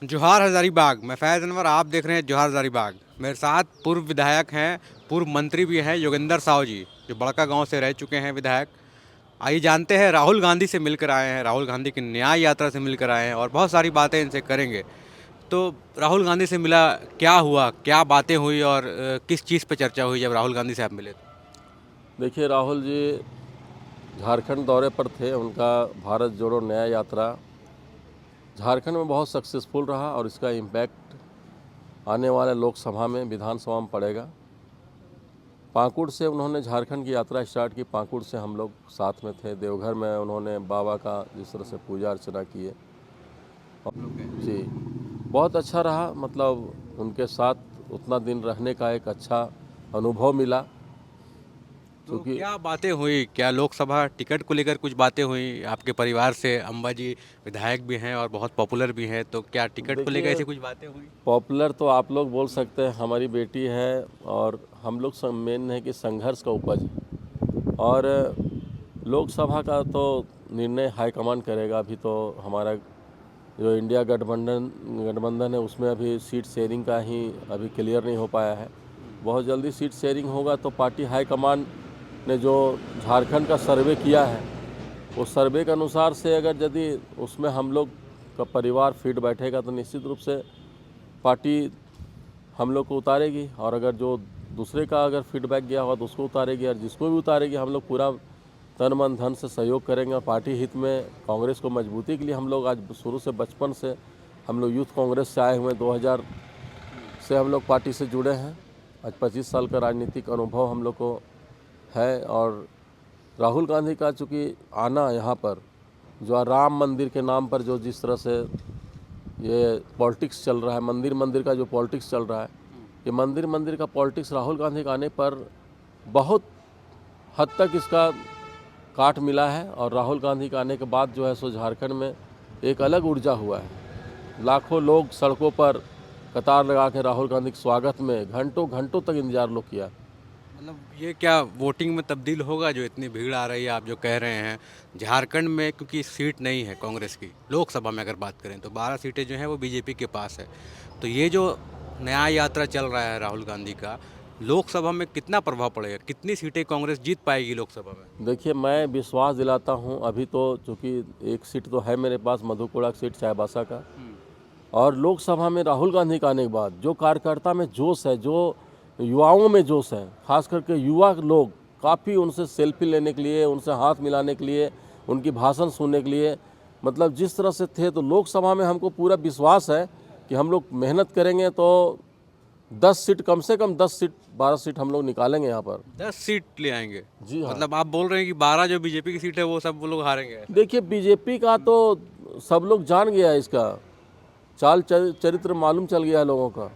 जोहार हज़ारीबाग। मैं फैज़ अनवर, आप देख रहे हैं जोहार हज़ारीबाग। मेरे साथ पूर्व विधायक हैं, पूर्व मंत्री भी हैं योगेंद्र साहू जी, जो बड़का गांव से रह चुके हैं विधायक। आइए जानते हैं, राहुल गांधी से मिलकर आए हैं, राहुल गांधी की न्याय यात्रा से मिलकर आए हैं और बहुत सारी बातें इनसे करेंगे। तो राहुल गांधी से मिला, क्या हुआ, क्या बातें हुई और किस चीज़ पर चर्चा हुई जब राहुल गांधी से आप मिले? देखिए, राहुल जी झारखंड दौरे पर थे। उनका भारत जोड़ो न्याय यात्रा झारखंड में बहुत सक्सेसफुल रहा और इसका इम्पैक्ट आने वाले लोकसभा में, विधानसभा में पड़ेगा। पाकुड़ से उन्होंने झारखंड की यात्रा स्टार्ट की। पाकुड़ से हम लोग साथ में थे। देवघर में उन्होंने बाबा का जिस तरह से पूजा अर्चना किए, जी बहुत अच्छा रहा। मतलब उनके साथ उतना दिन रहने का एक अच्छा अनुभव मिला, तो क्योंकि क्या बातें हुई? क्या लोकसभा टिकट को लेकर कुछ बातें हुई आपके परिवार से? अम्बा जी विधायक भी हैं और बहुत पॉपुलर भी हैं, तो क्या टिकट को लेकर देखिए, ऐसी कुछ बातें हुई? पॉपुलर तो आप लोग बोल सकते हैं, हमारी बेटी है और हम लोग मेन है कि संघर्ष का उपज है। और लोकसभा का तो निर्णय हाईकमान करेगा। अभी तो हमारा जो इंडिया गठबंधन है, उसमें अभी सीट शेयरिंग का ही अभी क्लियर नहीं हो पाया है। बहुत जल्दी सीट शेयरिंग होगा तो पार्टी हाईकमान ने जो झारखंड का सर्वे किया है, उस सर्वे के अनुसार से अगर यदि उसमें हम लोग का परिवार फिट बैठेगा तो निश्चित रूप से पार्टी हम लोग को उतारेगी। और अगर जो दूसरे का अगर फीडबैक गया होगा तो उसको उतारेगी, और जिसको भी उतारेगी हम लोग पूरा तन मन धन से सहयोग करेंगे। और पार्टी हित में कांग्रेस को मजबूती के लिए हम लोग आज शुरू से, बचपन से हम लोग यूथ कांग्रेस से आए हुए, 2000 से हम लोग पार्टी से जुड़े हैं। आज 25 साल का राजनीतिक अनुभव हम लोग को है। और राहुल गांधी का चूँकि आना यहाँ पर, जो राम मंदिर के नाम पर जो जिस तरह से ये पॉलिटिक्स चल रहा है, मंदिर मंदिर का जो पॉलिटिक्स चल रहा है, ये मंदिर मंदिर का पॉलिटिक्स राहुल गांधी के आने पर बहुत हद तक इसका काट मिला है। और राहुल गांधी के आने के बाद जो है सो झारखंड में एक अलग ऊर्जा हुआ है। लाखों लोग सड़कों पर कतार लगा के राहुल गांधी के स्वागत में घंटों घंटों तक इंतजार लोग किया। मतलब ये क्या वोटिंग में तब्दील होगा, जो इतनी भीड़ आ रही है आप जो कह रहे हैं झारखंड में? क्योंकि सीट नहीं है कांग्रेस की लोकसभा में, अगर बात करें तो 12 सीटें जो हैं वो बीजेपी के पास है। तो ये जो न्याय यात्रा चल रहा है राहुल गांधी का, लोकसभा में कितना प्रभाव पड़ेगा? कितनी सीटें कांग्रेस जीत पाएगी लोकसभा में? देखिए, मैं विश्वास दिलाता हूँ, अभी तो चूँकि एक सीट तो है मेरे पास, मधुपुरा की सीट चाईबासा का। और लोकसभा में राहुल गांधी का आने के बाद जो कार्यकर्ता में जोश है, जो युवाओं में जोश है, खास करके युवा लोग काफ़ी उनसे सेल्फी लेने के लिए, उनसे हाथ मिलाने के लिए, उनकी भाषण सुनने के लिए, मतलब जिस तरह से थे। तो लोकसभा में हमको पूरा विश्वास है कि हम लोग मेहनत करेंगे तो 10 सीट, कम से कम 10 सीट 12 सीट हम लोग निकालेंगे यहाँ पर। 10 सीट ले आएंगे? जी हाँ। मतलब आप बोल रहे हैं कि 12 जो बीजेपी की सीट है वो सब वो लोग हारेंगे, ऐसा? देखिए, बीजेपी का तो सब लोग जान गया है, इसका चाल चरित्र मालूम चल गया है लोगों का।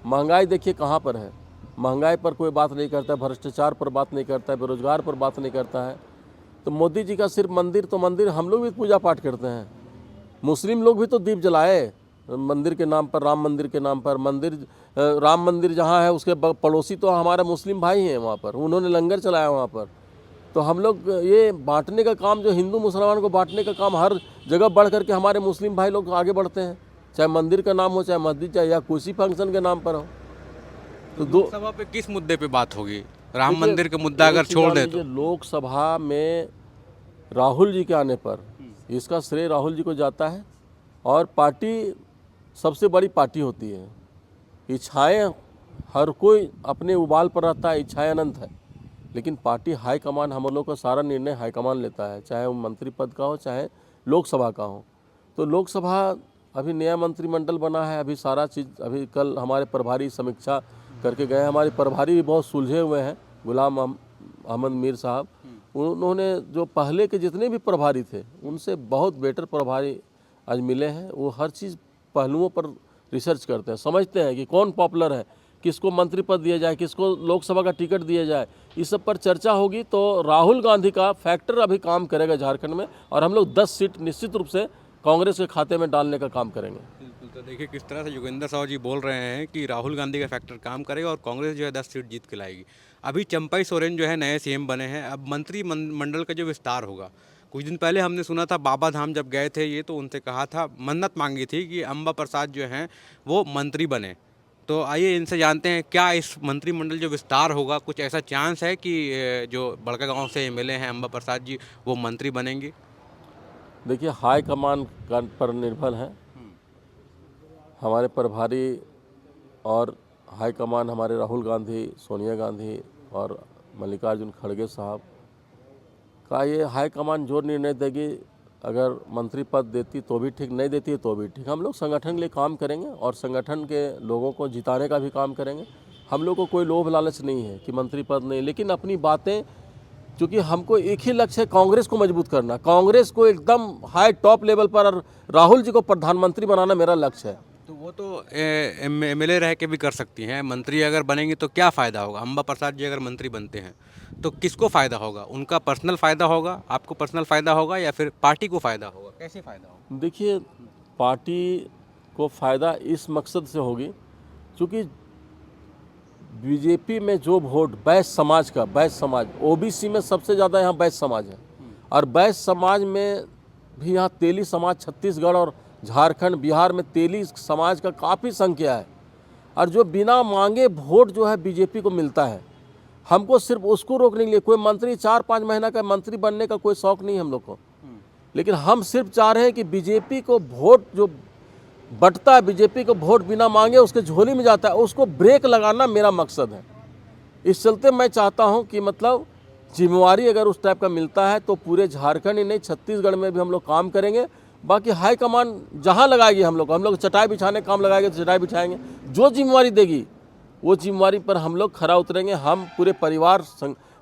महंगाई देखिए कहाँ पर है। महंगाई पर कोई बात नहीं करता है, भ्रष्टाचार पर बात नहीं करता है, बेरोजगार पर बात नहीं करता है। तो मोदी जी का सिर्फ मंदिर तो मंदिर, हम लोग भी पूजा पाठ करते हैं। मुस्लिम लोग भी तो दीप जलाए मंदिर के नाम पर, राम मंदिर के नाम पर। राम मंदिर जहाँ है उसके पड़ोसी तो हमारे मुस्लिम भाई हैं वहाँ पर, उन्होंने लंगर चलाया वहाँ पर। तो हम लोग ये बांटने का काम, जो हिंदू मुसलमान को बांटने का काम, हर जगह बढ़ करके हमारे मुस्लिम भाई लोग आगे बढ़ते हैं। चाहे मंदिर का नाम हो, चाहे मस्जिद, चाहे या किसी फंक्शन के नाम पर हो। तो तो दो लोकसभा पे किस मुद्दे पे बात होगी? राम देखिए, मंदिर का मुद्दा अगर एक चीज़ छोड़ जान दे लीजिए, तो? लोकसभा में राहुल जी के आने पर इसका श्रेय राहुल जी को जाता है। और पार्टी सबसे बड़ी पार्टी होती है। इच्छाएं हर कोई अपने उबाल पर रहता है, इच्छाएं अनंत है, लेकिन पार्टी हाईकमान, हम लोग का सारा निर्णय हाईकमान लेता है, चाहे वो मंत्री पद का हो, चाहे लोकसभा का हो। तो लोकसभा अभी नया मंत्रिमंडल बना है, अभी सारा चीज़, अभी कल हमारे प्रभारी समीक्षा करके गए। हमारे प्रभारी भी बहुत सुलझे हुए हैं, गुलाम अहमद मीर साहब। उन्होंने जो पहले के जितने भी प्रभारी थे उनसे बहुत बेटर प्रभारी आज मिले हैं। वो हर चीज़ पहलुओं पर रिसर्च करते हैं, समझते हैं कि कौन पॉपुलर है, किसको मंत्री पद दिया जाए, किसको लोकसभा का टिकट दिया जाए। इस सब पर चर्चा होगी। तो राहुल गांधी का फैक्टर अभी काम करेगा झारखंड में, और हम लोग 10 सीट निश्चित रूप से कांग्रेस के खाते में डालने का काम करेंगे। बिल्कुल। तो देखिए किस तरह से योगेंद्र साहू जी बोल रहे हैं कि राहुल गांधी का फैक्टर काम करेगा और कांग्रेस जो है 10 सीट जीत के लाएगी। अभी चंपई सोरेन जो है नए सीएम बने हैं, अब मंडल का जो विस्तार होगा, कुछ दिन पहले हमने सुना था बाबा धाम जब गए थे ये, तो उनसे कहा था, मन्नत मांगी थी कि अम्बा प्रसाद जो हैं वो मंत्री बने। तो आइए इनसे जानते हैं क्या इस मंत्रिमंडल जो विस्तार होगा, कुछ ऐसा चांस है कि जो बड़का गांव से एमएलए हैं अम्बा प्रसाद जी वो मंत्री बनेंगे? देखिए, हाई कमान पर निर्भर है। हमारे प्रभारी और हाई कमान हमारे राहुल गांधी, सोनिया गांधी और मल्लिकार्जुन खड़गे साहब का ये हाई कमान जो निर्णय देगी, अगर मंत्री पद देती तो भी ठीक, नहीं देती तो भी ठीक। हम लोग संगठन के लिए काम करेंगे और संगठन के लोगों को जिताने का भी काम करेंगे। हम लोग को कोई लोभ लालच नहीं है कि मंत्री पद नहीं, लेकिन अपनी बातें, क्योंकि हमको एक ही लक्ष्य है, कांग्रेस को मजबूत करना, कांग्रेस को एकदम हाई टॉप लेवल पर, और राहुल जी को प्रधानमंत्री बनाना मेरा लक्ष्य है। तो वो तो एमएलए रह के भी कर सकती हैं, मंत्री अगर बनेंगी तो क्या फ़ायदा होगा? अम्बा प्रसाद जी अगर मंत्री बनते हैं तो किसको फ़ायदा होगा? उनका पर्सनल फ़ायदा होगा, आपको पर्सनल फ़ायदा होगा, या फिर पार्टी को फ़ायदा होगा? कैसे फ़ायदा होगा? देखिए, पार्टी को फ़ायदा इस मकसद से होगी, क्योंकि बीजेपी में जो वोट बैश्य समाज का, बैश्य समाज ओबीसी में सबसे ज़्यादा यहाँ बैश्य समाज है, और बैश्य समाज में भी यहाँ तेली समाज, छत्तीसगढ़ और झारखंड बिहार में तेली समाज का काफ़ी संख्या है। और जो बिना मांगे वोट जो है बीजेपी को मिलता है, हमको सिर्फ उसको रोकने के लिए, कोई मंत्री 4-5 महीना का मंत्री बनने का कोई शौक़ नहीं हम लोग को, लेकिन हम सिर्फ चाह रहे हैं कि बीजेपी को वोट जो बंटता है, बीजेपी को वोट बिना मांगे उसके झोली में जाता है, उसको ब्रेक लगाना मेरा मकसद है। इस चलते मैं चाहता हूं कि मतलब जिम्मेवारी अगर उस टाइप का मिलता है तो पूरे झारखंड ही नहीं, छत्तीसगढ़ में भी हम लोग काम करेंगे। बाकी हाईकमान जहां लगाएगी, हम लोग चटाई बिछाने काम लगाएंगे तो चटाई बिछाएंगे, जो जिम्मेवारी देगी वो जिम्मेवारी पर हम लोग खरा उतरेंगे। हम पूरे परिवार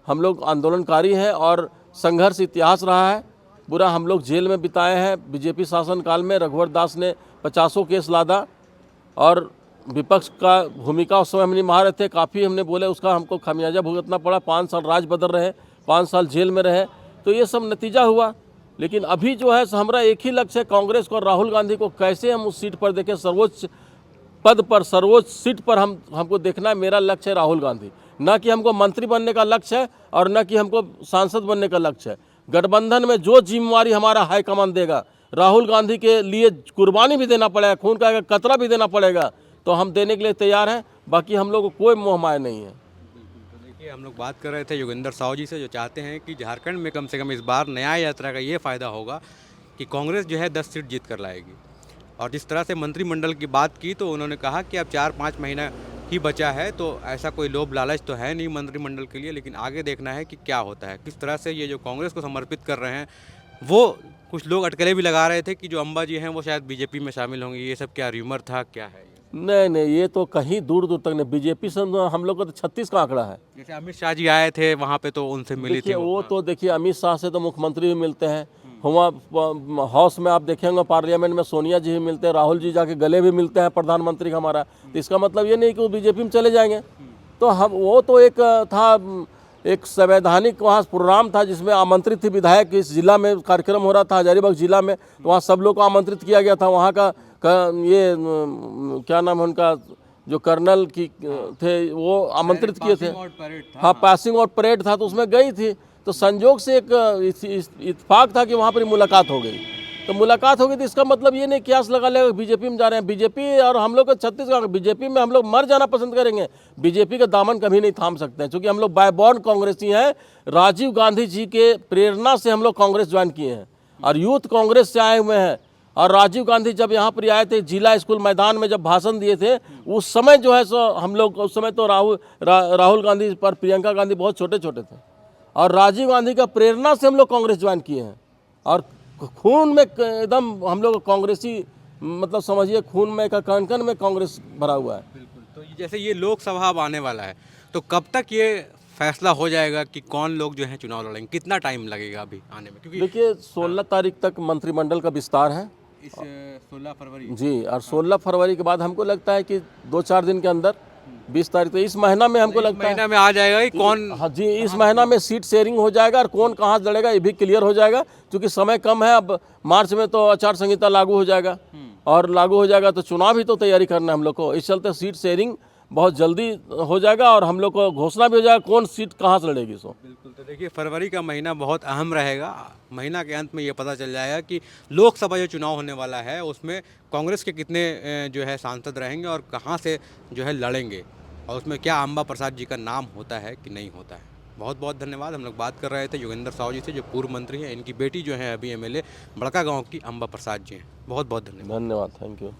हम लोग आंदोलनकारी हैं और संघर्ष इतिहास रहा है पूरा, हम लोग जेल में बिताए हैं। बीजेपी शासनकाल में रघुवर दास ने 50 केस लादा और विपक्ष का भूमिका उस समय हम निभा रहे थे, काफ़ी हमने बोले, उसका हमको खामियाजा भुगतना पड़ा। 5 साल राज बदल रहे, 5 साल जेल में रहे, तो ये सब नतीजा हुआ। लेकिन अभी जो है हमारा एक ही लक्ष्य है, कांग्रेस को और राहुल गांधी को कैसे हम उस सीट पर देखें, सर्वोच्च पद पर, सर्वोच्च सीट पर हमको देखना है। मेरा लक्ष्य है राहुल गांधी, न कि हमको मंत्री बनने का लक्ष्य है और न कि हमको सांसद बनने का लक्ष्य है। गठबंधन में जो जिम्मेवारी हमारा हाईकमान देगा, राहुल गांधी के लिए कुर्बानी भी देना पड़ेगा, खून का कतरा भी देना पड़ेगा, तो हम देने के लिए तैयार हैं। बाकी हम लोग को कोई मोह माया नहीं है। तो देखिए, हम लोग बात कर रहे थे योगेंद्र साहू जी से, जो चाहते हैं कि झारखंड में कम से कम इस बार न्याय यात्रा का ये फ़ायदा होगा कि कांग्रेस जो है 10 सीट जीत कर लाएगी। और जिस तरह से मंत्रिमंडल की बात की तो उन्होंने कहा कि अब 4-5 महीना ही बचा है, तो ऐसा कोई लोभ लालच तो है नहीं मंत्रिमंडल के लिए, लेकिन आगे देखना है कि क्या होता है। किस तरह से ये जो कांग्रेस को समर्पित कर रहे हैं, वो कुछ लोग अटकलें भी लगा रहे थे कि जो अम्बा जी हैं वो शायद बीजेपी में शामिल होंगे। ये सब क्या र्यूमर था, क्या है ये? नहीं, ये तो कहीं दूर दूर तक नहीं। बीजेपी से हम लोग का तो 36 का आंकड़ा है। जैसे अमित शाह जी आए थे वहाँ पे तो उनसे मिली थी देखिए, वो तो देखिए, अमित शाह से तो मुख्यमंत्री भी मिलते हैं, वहाँ हाउस में आप देखेंगे पार्लियामेंट में सोनिया जी भी मिलते हैं, राहुल जी जाके गले भी मिलते हैं प्रधानमंत्री का हमारा। तो इसका मतलब ये नहीं कि वो बीजेपी में चले जाएंगे। तो हम, वो तो एक था, एक संवैधानिक वहाँ प्रोग्राम था जिसमें आमंत्रित थी विधायक। इस जिला में कार्यक्रम हो रहा था, हजारीबाग जिला में, तो वहाँ सब लोग को आमंत्रित किया गया था। वहाँ का ये क्या नाम है उनका, जो कर्नल की थे, वो आमंत्रित किए थे। हाँ, पासिंग आउट परेड था, तो उसमें गई थी। तो संजोग से एक इत्तेफाक था कि वहाँ पर मुलाकात हो गई। तो मुलाकात हो गई, तो इसका मतलब ये नहीं क्यास लगा लेगा बीजेपी में जा रहे हैं। बीजेपी और हम लोग छत्तीसगढ़, बीजेपी में हम लोग मर जाना पसंद करेंगे, बीजेपी का दामन कभी नहीं थाम सकते हैं, क्योंकि हम लोग बाय बॉर्न कांग्रेसी हैं। राजीव गांधी जी के प्रेरणा से हम लोग कांग्रेस ज्वाइन किए हैं और यूथ कांग्रेस से आए हुए हैं। और राजीव गांधी जब यहाँ पर आए थे, जिला स्कूल मैदान में जब भाषण दिए थे, उस समय जो है सो हम लोग, उस समय तो राहुल गांधी पर प्रियंका गांधी बहुत छोटे छोटे थे, और राजीव गांधी का प्रेरणा से हम लोग कांग्रेस ज्वाइन किए हैं। और खून में एकदम हम लोग कांग्रेसी, मतलब समझिए खून में का कण-कण में कांग्रेस भरा हुआ है। बिल्कुल। तो जैसे ये लोकसभा अब आने वाला है, तो कब तक ये फैसला हो जाएगा कि कौन लोग जो है चुनाव लड़ेंगे? कितना टाइम लगेगा अभी आने में? क्योंकि देखिए, 16 तारीख तक मंत्रिमंडल का विस्तार है इस 16 फरवरी जी, और 16 फरवरी के बाद हमको लगता है कि 2-4 दिन के अंदर 20 तारीख, तो इस महीना में हमको लगता है महीना में आ जाएगा कि कौन। हाँ जी, इस महीना में सीट शेयरिंग हो जाएगा और कौन कहाँ लड़ेगा ये भी क्लियर हो जाएगा, क्योंकि समय कम है। अब मार्च में तो आचार संहिता लागू हो जाएगा, और लागू हो जाएगा तो चुनाव ही तो तैयारी करना है हम लोग को। इस चलते सीट शेयरिंग बहुत जल्दी हो जाएगा और हम लोग को घोषणा भी हो जाएगा कौन सीट कहाँ से लड़ेगी सो। बिल्कुल। तो देखिए फरवरी का महीना बहुत अहम रहेगा। महीना के अंत में ये पता चल जाएगा कि लोकसभा जो चुनाव होने वाला है उसमें कांग्रेस के कितने जो है सांसद रहेंगे और कहाँ से जो है लड़ेंगे, और उसमें क्या अंबा प्रसाद जी का नाम होता है कि नहीं होता है। बहुत बहुत धन्यवाद। हम लोग बात कर रहे थे योगेंद्र साहू जी से, जो पूर्व मंत्री हैं। इनकी बेटी जो है अभी एमएलए बड़का गाँव की अंबा प्रसाद जी हैं। बहुत बहुत धन्यवाद। धन्यवाद, थैंक यू।